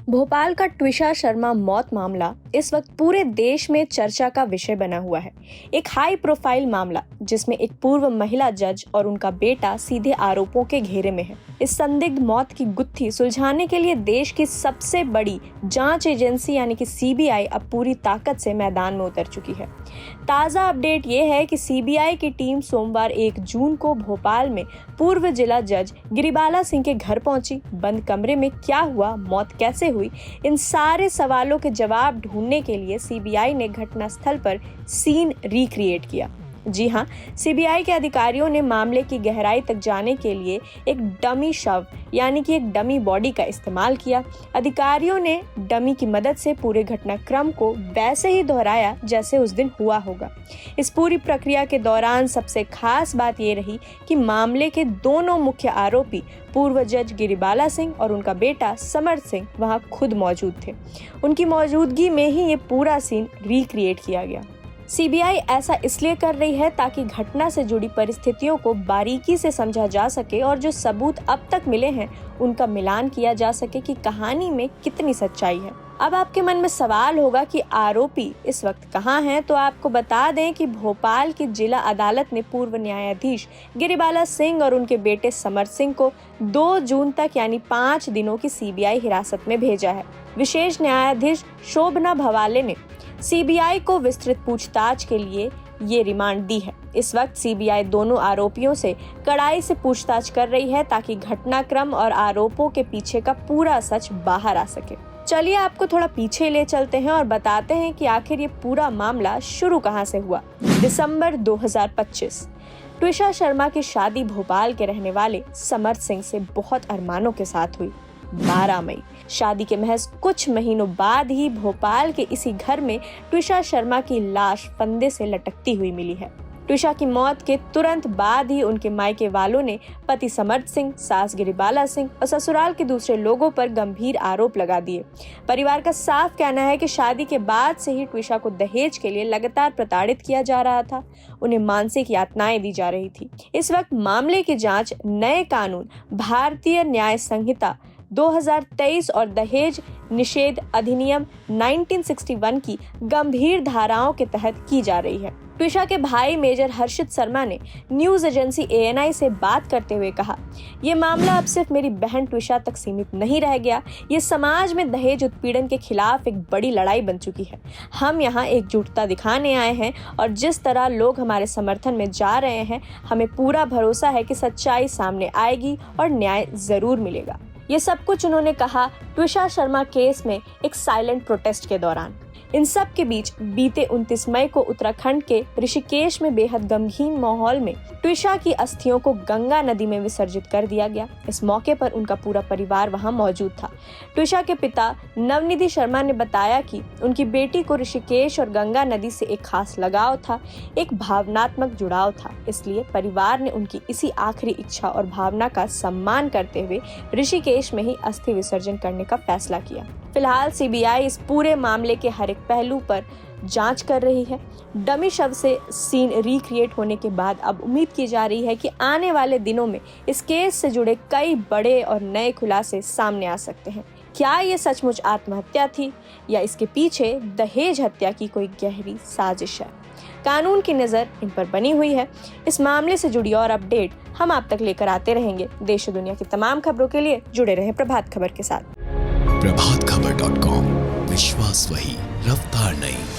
भोपाल का ट्विशा शर्मा मौत मामला इस वक्त पूरे देश में चर्चा का विषय बना हुआ है। एक हाई प्रोफाइल मामला जिसमें एक पूर्व महिला जज और उनका बेटा सीधे आरोपों के घेरे में है। इस संदिग्ध मौत की गुत्थी सुलझाने के लिए देश की सबसे बड़ी जांच एजेंसी यानी कि सीबीआई अब पूरी ताकत से मैदान में उतर चुकी है। ताज़ा अपडेट ये है कि सीबीआई की टीम सोमवार 1 जून को भोपाल में पूर्व जिला जज गिरिबाला सिंह के घर पहुंची। बंद कमरे में क्या हुआ, मौत कैसे हुई, इन सारे सवालों के जवाब ढूंढने के लिए सीबीआई ने घटनास्थल पर सीन रिक्रिएट किया। जी हाँ, सीबीआई के अधिकारियों ने मामले की गहराई तक जाने के लिए एक डमी शव यानी कि एक डमी बॉडी का इस्तेमाल किया। अधिकारियों ने डमी की मदद से पूरे घटनाक्रम को वैसे ही दोहराया जैसे उस दिन हुआ होगा। इस पूरी प्रक्रिया के दौरान सबसे खास बात ये रही कि मामले के दोनों मुख्य आरोपी पूर्व जज गिरिबाला सिंह और उनका बेटा समर सिंह वहां खुद मौजूद थे। उनकी मौजूदगी में ही ये पूरा सीन रिक्रिएट किया गया। सीबीआई ऐसा इसलिए कर रही है ताकि घटना से जुड़ी परिस्थितियों को बारीकी से समझा जा सके और जो सबूत अब तक मिले हैं उनका मिलान किया जा सके कि कहानी में कितनी सच्चाई है। अब आपके मन में सवाल होगा कि आरोपी इस वक्त कहाँ हैं, तो आपको बता दें कि भोपाल की जिला अदालत ने पूर्व न्यायाधीश गिरिबाला सिंह और उनके बेटे समर सिंह को 2 जून तक यानी 5 दिनों की सीबीआई हिरासत में भेजा है। विशेष न्यायाधीश शोभना भवाले ने सीबीआई को विस्तृत पूछताछ के लिए ये रिमांड दी है। इस वक्त सीबीआई दोनों आरोपियों से कड़ाई से पूछताछ कर रही है ताकि घटनाक्रम और आरोपों के पीछे का पूरा सच बाहर आ सके। चलिए आपको थोड़ा पीछे ले चलते हैं और बताते हैं कि आखिर ये पूरा मामला शुरू कहां से हुआ। दिसंबर 2025 ट्विशा शर्मा की शादी भोपाल के रहने वाले समर सिंह से बहुत अरमानों के साथ हुई। 12 मई शादी के महज कुछ महीनों बाद ही भोपाल के इसी घर में ट्विशा शर्मा की लाश फंदे से लटकती हुई मिली है। ट्विशा की मौत के तुरंत बाद ही उनके मायके वालों ने पति समर सिंह, सास गिरिबाला सिंह और ससुराल के दूसरे लोगों पर गंभीर आरोप लगा दिए। परिवार का साफ कहना है कि शादी के बाद से ही ट्विशा को दहेज के लिए लगातार प्रताड़ित किया जा रहा था। उन्हें मानसिक यातनाएं दी जा रही थी। इस वक्त मामले की जांच नए कानून भारतीय न्याय संहिता 2023 और दहेज निषेध अधिनियम 1961 की गंभीर धाराओं के तहत की जा रही है। ट्विशा के भाई मेजर हर्षित शर्मा ने न्यूज एजेंसी ANI से बात करते हुए कहा, ये मामला अब सिर्फ मेरी बहन ट्विशा तक सीमित नहीं रह गया, ये समाज में दहेज उत्पीड़न के खिलाफ एक बड़ी लड़ाई बन चुकी है। हम यहाँ एकजुटता दिखाने आए हैं और जिस तरह लोग हमारे समर्थन में जा रहे हैं, हमें पूरा भरोसा है कि सच्चाई सामने आएगी और न्याय जरूर मिलेगा। ये सब कुछ उन्होंने कहा ट्विशा शर्मा केस में एक साइलेंट प्रोटेस्ट के दौरान। इन सब के बीच बीते 29 मई को उत्तराखंड के ऋषिकेश में बेहद गमगीन माहौल में ट्विशा की अस्थियों को गंगा नदी में विसर्जित कर दिया गया। इस मौके पर उनका पूरा परिवार वहां मौजूद था। ट्विशा के पिता नवनिधि शर्मा ने बताया कि उनकी बेटी को ऋषिकेश और गंगा नदी से एक खास लगाव था, एक भावनात्मक जुड़ाव था। इसलिए परिवार ने उनकी इसी आखिरी इच्छा और भावना का सम्मान करते हुए ऋषिकेश में ही अस्थि विसर्जन करने का फैसला किया। फिलहाल सीबीआई इस पूरे मामले के हर एक पहलू पर जांच कर रही है। डमी शव से सीन रिक्रिएट होने के बाद अब उम्मीद की जा रही है कि आने वाले दिनों में इस केस से जुड़े कई बड़े और नए खुलासे सामने आ सकते हैं। क्या ये सचमुच आत्महत्या थी या इसके पीछे दहेज हत्या की कोई गहरी साजिश है? कानून की नज़र इन पर बनी हुई है। इस मामले से जुड़ी और अपडेट हम आप तक लेकर आते रहेंगे। देश और दुनिया की तमाम खबरों के लिए जुड़े रहें प्रभात खबर के साथ। प्रभातखबर.com, विश्वास वही, रफ्तार नहीं।